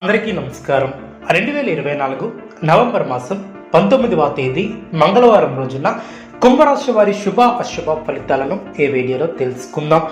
అందరికీ నమస్కారం. 2024 నవంబర్ మాసం 19వ తేదీ మంగళవారం రోజున కుంభరాశి వారి శుభ అశుభ ఫలితాలను ఈ వీడియోలో తెలుసుకుందాం.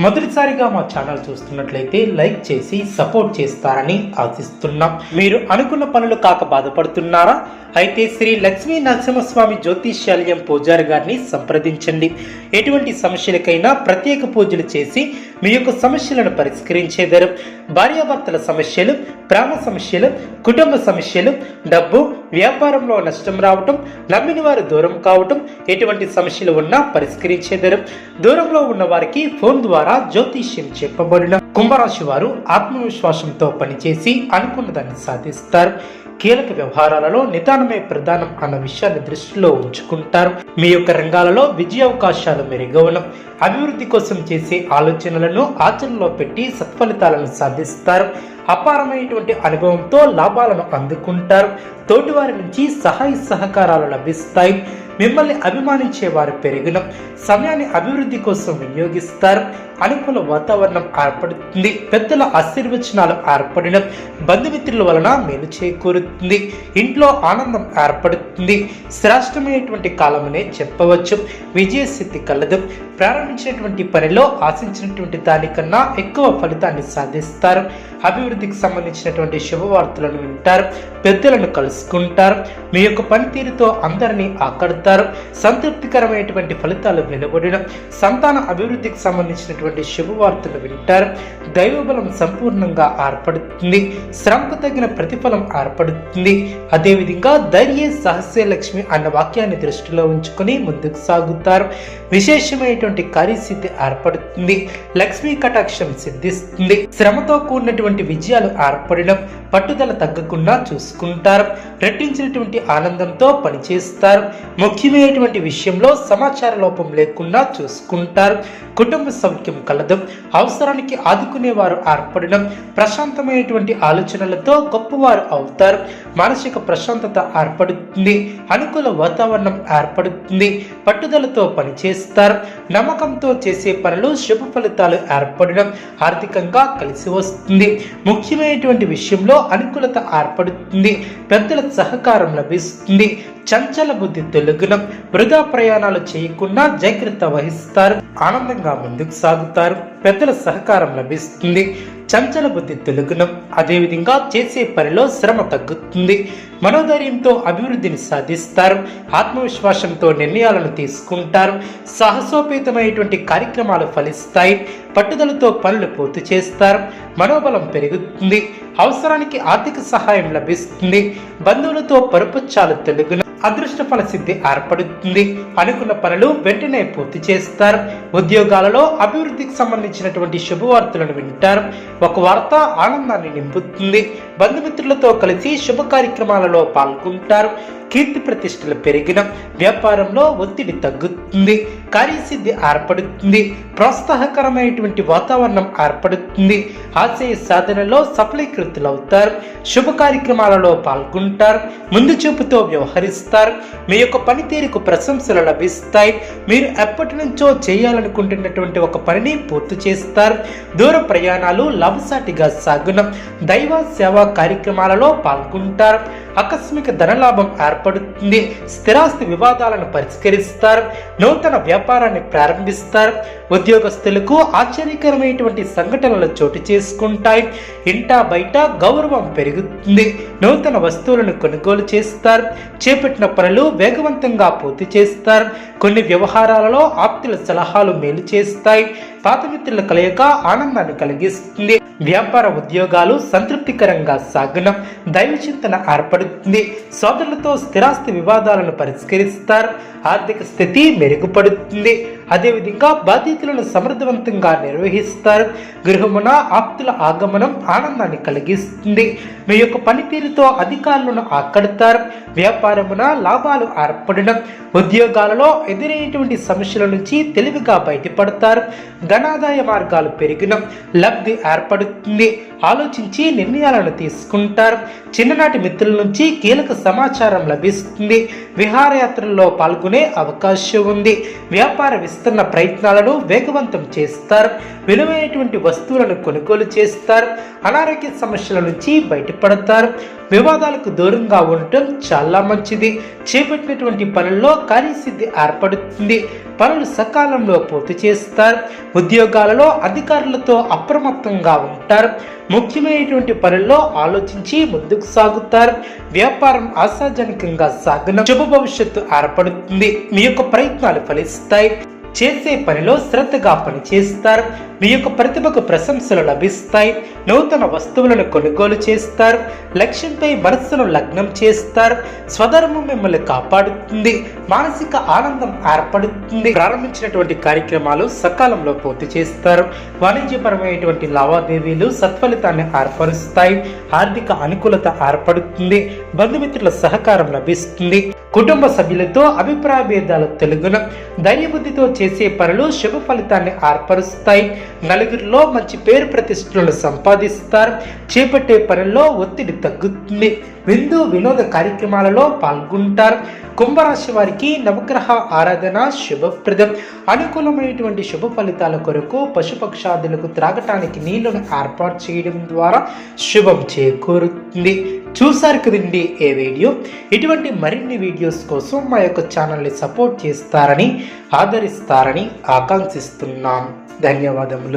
మొదటిసారిగా మా ఛానల్ చూస్తున్నట్లయితే లైక్ చేసి సపోర్ట్ చేస్తారని ఆశిస్తున్నాం. మీరు అనుకున్న పనులు కాక బాధపడుతున్నారా? అయితే శ్రీ లక్ష్మీ నరసింహస్వామి జ్యోతిష్యాలయం పూజారి గారిని సంప్రదించండి. ఎటువంటి సమస్యలకైనా ప్రత్యేక పూజలు చేసి మీ యొక్క సమస్యలను పరిష్కరించేదారు. భార్యాభర్తల సమస్యలు, ప్రేమ సమస్యలు, కుటుంబ సమస్యలు, డబ్బు, వ్యాపారంలో నష్టం రావటం, నమ్మిన వారు దూరం కావటం, ఎటువంటి సమస్యలు ఉన్నా పరిష్కరించేదారు. దూరంలో ఉన్న వారికి ఫోన్ ద్వారా జ్యోతిష్యం చెప్పబడిన కుంభరాశి వారు ఆత్మవిశ్వాసంతో పనిచేసి అనుకున్న దాన్ని సాధిస్తారు. కీలక వ్యవహారాలలో నిదానమే ప్రధానం అన్న విషయాన్ని దృష్టిలో ఉంచుకుంటారు. మీ యొక్క రంగాలలో విజయ అవకాశాలు మెరుగవడం, అభివృద్ధి కోసం చేసే ఆలోచనలను ఆచరణలో పెట్టి సత్ఫలితాలను సాధిస్తారు. అపారమైనటువంటి అనుభవంతో లాభాలను అందుకుంటారు. తోటివారి నుంచి సహాయ సహకారాలు లభిస్తాయి. మిమ్మల్ని అభిమానించే వారు పెరిగిన సమయాన్ని అభివృద్ధి కోసం వినియోగిస్తారు. అనుకూల వాతావరణం ఏర్పడుతుంది. పెద్దల ఆశీర్వచనాలు ఏర్పడిన బంధుమిత్రుల వలన మేలు చేకూరుతుంది. ఇంట్లో ఆనందం ఏర్పడుతుంది. శ్రేష్టమైనటువంటి కాలమనే చెప్పవచ్చు. విజయశక్తి కలదు. ప్రారంభించినటువంటి పనిలో ఆశించినటువంటి దానికన్నా ఎక్కువ ఫలితాన్ని సాధిస్తారు. అభివృద్ధికి సంబంధించినటువంటి శుభవార్తలను వింటారు. పెద్దలను కలుసుకుంటారు. మీ యొక్క పనితీరుతో అందరినీ ఆకడతారు. సంతృప్తికరమైనటువంటి ఫలితాలు వెలువడిన సంతాన అభివృద్ధికి సంబంధించినటువంటి శుభవార్తలు వింటారు. దైవబలం సంపూర్ణంగా ఏర్పడుతుంది. శ్రమకు తగిన ప్రతిఫలం ఏర్పడుతుంది. అదేవిధంగా ధైర్య సహస్య లక్ష్మి అన్న వాక్యాన్ని దృష్టిలో ఉంచుకొని ముందుకు సాగుతారు. విశేషమైనటువంటి కార్యసిద్ధి ఏర్పడుతుంది. లక్ష్మీ కటాక్షం సిద్ధిస్తుంది. శ్రమతో కూడినటువంటి విజయాలు ఏర్పడడం, పట్టుదల తగ్గకుండా చూసుకుంటారు. రెట్టించినటువంటి ఆనందంతో పనిచేస్తారు. ముఖ్యమైనటువంటి విషయంలో సమాచార లోపం లేకుండా చూసుకుంటారు. కుటుంబ సౌఖ్యం కలదు. అవసరానికి ఆదుకునేవారు ఏర్పడడం, ప్రశాంతమైనటువంటి ఆలోచనలతో గొప్పవారు అవుతారు. మానసిక ప్రశాంతత ఏర్పడుతుంది. అనుకూల వాతావరణం ఏర్పడుతుంది. పట్టుదలతో పనిచేస్తారు. నమ్మకంతో చేసే పనులు శుభ ఫలితాలు ఏర్పడడం, ఆర్థికంగా కలిసి వస్తుంది. ముఖ్యమైనటువంటి విషయంలో అనుకూలత ఏర్పడుతుంది. పెద్దల సహకారం లభిస్తుంది. చంచల బుద్ధి తొలగునం. వృధా ప్రయాణాలు చేయకుండా జాగ్రత్త వహిస్తారు. ఆనందంగా ముందుకు సాగుతారు. పెద్దల సహకారం లభిస్తుంది. చంచల బుద్ధి తొలగునం. అదేవిధంగా చేసే పనిలో శ్రమ తగ్గుతుంది. మనోధైర్యంతో అభివృద్ధిని సాధిస్తారు. ఆత్మవిశ్వాసంతో నిర్ణయాలను తీసుకుంటారు. సాహసోపేతమైనటువంటి కార్యక్రమాలు ఫలిస్తాయి. పట్టుదలతో పనులు పూర్తి చేస్తారు. మనోబలం పెరుగుతుంది. అవసరానికి ఆర్థిక సహాయం లభిస్తుంది. బంధువులతో పరుపచ్చాలు తొలగున అదృష్ట ఫల సిద్ధి ఏర్పడుతుంది. అనుకున్న పనులు వెంటనే పూర్తి చేస్తారు. ఉద్యోగాలలో అభివృద్ధికి సంబంధించినటువంటి శుభవార్తలను వింటారు. ఒక వార్త ఆనందాన్ని నింపుతుంది. బంధుమిత్రులతో కలిసి శుభ కార్యక్రమాలలో పాల్గొంటారు. కీర్తి ప్రతిష్టలు పెరిగిన వ్యాపారంలో ఒత్తిడి తగ్గుతుంది. కార్యసిద్ధి ఏర్పడుతుంది. ప్రోత్సాహకరమైనటువంటి వాతావరణం ఏర్పడుతుంది. ఆశయ సాధనలో సఫలీకృతులవుతారు. శుభ కార్యక్రమాలలో పాల్గొంటారు. ముందు చూపుతో వ్యవహరిస్తారు. మీ యొక్క పనితీరుకు ప్రశంసలు లభిస్తాయి. మీరు ఎప్పటి నుంచో చేయాలనుకుంటున్నటువంటి ఒక పనిని పూర్తి చేస్తారు. దూర ప్రయాణాలు లాభసాటిగా సాగున దైవ సేవా కార్యక్రమాలలో పాల్గొంటారు. ఆకస్మిక ధనలాభం ఏర్పడుతుంది. స్థిరాస్తి వివాదాలను పరిష్కరిస్తారు. నూతన వ్యాపారాన్ని ప్రారంభిస్తారు. ఉద్యోగస్తులకు ఆశ్చర్యకరమైనటువంటి సంఘటనలు చోటు చేసుకుంటాయి. ఇంటా బయట గౌరవం పెరుగుతుంది. నూతన వస్తువులను కొనుగోలు చేస్తారు. చేపట్టిన పనులు వేగవంతంగా పూర్తి చేస్తారు. కొన్ని వ్యవహారాలలో ఆప్తుల సలహాలు మేలు చేస్తాయి. పాత మిత్రుల కలయిక ఆనందాన్ని కలిగిస్తుంది. వ్యాపార ఉద్యోగాలు సంతృప్తికరంగా సాగన దైవ చింతన ఏర్పడుతుంది. సోదరులతో స్థిరాస్తి వివాదాలను పరిష్కరిస్తారు. ఆర్థిక స్థితి మెరుగుపడుతుంది. అదేవిధంగా బాధ్యతలను సమర్థవంతంగా నిర్వహిస్తారు. గృహమున ఆప్తుల ఆగమనం ఆనందాన్ని కలిగిస్తుంది. మీ యొక్క పనితీరుతో అధికారులను ఆకడతారు. వ్యాపారమున లాభాలు ఏర్పడడం, ఉద్యోగాలలో ఎదురైనటువంటి సమస్యల నుంచి తెలివిగా బయటపడతారు. ధనాదాయ మార్గాలు పెరిగిన లబ్ధి ఏర్పడుతుంది. ఆలోచించి నిర్ణయాలను తీసుకుంటారు. చిన్ననాటి మిత్రుల నుంచి కీలక సమాచారం లభిస్తుంది. విహారయాత్రల్లో పాల్గొనే అవకాశం ఉంది. వ్యాపార విస్తరణ ప్రయత్నాలను వేగవంతం చేస్తారు. విలువైనటువంటి వస్తువులను కొనుగోలు చేస్తారు. అనారోగ్య సమస్యల నుంచి బయటపడతారు. వివాదాలకు దూరంగా ఉండటం చాలా మంచిది. చేపట్టినటువంటి పనుల్లో కార్యసిద్ధి ఏర్పడుతుంది. పనులు సకాలంలో పూర్తి చేస్తారు. ఉద్యోగాలలో అధికారులతో అప్రమత్తంగా ఉంటారు. ముఖ్యమైనటువంటి పనుల్లో ఆలోచించి ముందుకు సాగుతారు. వ్యాపారం ఆశాజనకంగా సాగడం, శుభ భవిష్యత్తు ఏర్పడుతుంది. మీ యొక్క ప్రయత్నాలు ఫలిస్తాయి. చేసే పనిలో శ్రద్ధగా పనిచేస్తారు. మీ యొక్క ప్రతిభకు ప్రశంసలు లభిస్తాయి. నూతన వస్తువులను కొనుగోలు చేస్తారు. లక్ష్యంపై మనస్సును లగ్నం చేస్తారు. స్వధర్మం మిమ్మల్ని కాపాడుతుంది. మానసిక ఆనందం ఏర్పడుతుంది. ప్రారంభించినటువంటి కార్యక్రమాలు సకాలంలో పూర్తి చేస్తారు. వాణిజ్యపరమైనటువంటి లావాదేవీలు సత్ఫలితాన్ని ఏర్పరుస్తాయి. ఆర్థిక అనుకూలత ఏర్పడుతుంది. బంధుమిత్రుల సహకారం లభిస్తుంది. కుటుంబ సభ్యులతో అభిప్రాయ భేదాలు తొలగును. ధైర్యబుద్ధితో చేసే పనులు శుభ ఫలితాన్ని ఏర్పరుస్తాయి. నలుగురిలో మంచి పేరు ప్రతిష్టలను సంపాదిస్తారు. చేపట్టే పనుల్లో ఒత్తిడి తగ్గుతుంది. విందు వినోద కార్యక్రమాలలో పాల్గొంటారు. కుంభరాశి వారికి నవగ్రహ ఆరాధన శుభప్రదం. అనుకూలమైనటువంటి శుభ ఫలితాల కొరకు పశుపక్షాదులకు త్రాగటానికి నీళ్లను ఏర్పాటు చేయడం ద్వారా శుభం చేకూరుతుంది. చూసారు కదండి ఏ వీడియో. ఇటువంటి మరిన్ని వీడియోస్ కోసం మా యొక్క ఛానల్ని సపోర్ట్ చేస్తారని, ఆదరిస్తారని ఆకాంక్షిస్తున్నాం. ధన్యవాదములు.